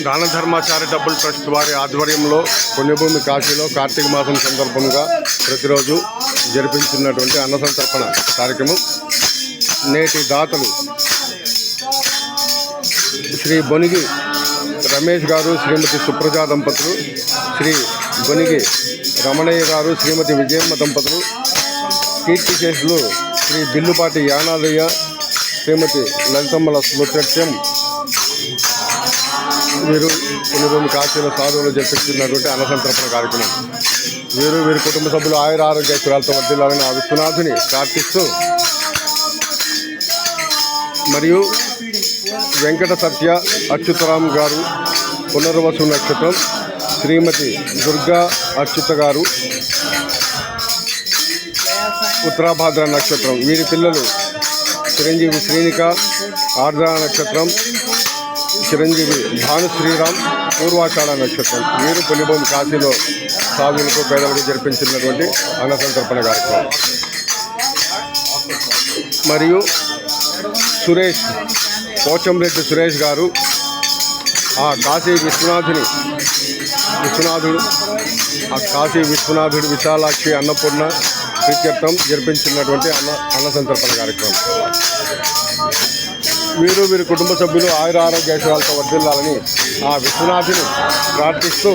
దాన ధర్మ charitable trust వారి ఆధ్వర్యంలో పుణ్యభూమి కాశీలో కార్తీక మాసం సందర్భంగా ప్రతిరోజు జరిపించినటువంటి అన్న సంతర్పణ కార్యక్రమం. నేటి దాతలు శ్రీ బొనిగి రమేష్ గారు, శ్రీమతి సుప్రజ దంపతులు, శ్రీ బొనిగి రమణయ్య గారు, శ్రీమతి విజయమ్మ దంపతులు, కీర్తిశేషులు శ్రీ బిల్లుపాటి యానాదయ్య, శ్రీమతి లలితమ్మల స్మృత్యం. వీరు పుణ్యభూమి కాశీలో సాధువులు జరిపిస్తున్నటువంటి అన్నసంతర్పణ కార్యక్రమం. వీరి కుటుంబ సభ్యులు ఆయుర ఆరోగ్యశ్వరాలతో వర్ధిల్లాలని ఆ విశ్వనాథుని ప్రార్థిస్తూ, మరియు వెంకట సత్య అచ్యుతరామ్ గారు పునర్వసు నక్షత్రం, శ్రీమతి దుర్గా అచ్యుత గారు ఉత్తరాభాద్ర నక్షత్రం. వీరి పిల్లలు చిరంజీవి శ్రీనిక ఆర్ద్ర నక్షత్రం, చిరంజీవి భాను శ్రీరామ్ పూర్వాషాఢ నక్షత్రం. వీరు పుణ్యభూమి కాశీలో సాధువులకు పేదలకు జరిపించినటువంటి అన్న సంతర్పణ కార్యక్రమం. మరియు సురేష్ పోచంరెడ్డి సురేష్ గారు ఆ కాశీ విశ్వనాథుడు విశాలాక్షి అన్నపూర్ణ ప్రీత్యర్థం జరిపించినటువంటి అన్న సంతర్పణ కార్యక్రమం. వీరి కుటుంబ సభ్యులు ఆయుర ఆరోగ్యశ్వరాలతో వర్ధిల్లాలని ఆ విశ్వనాథుని ప్రార్థిస్తూ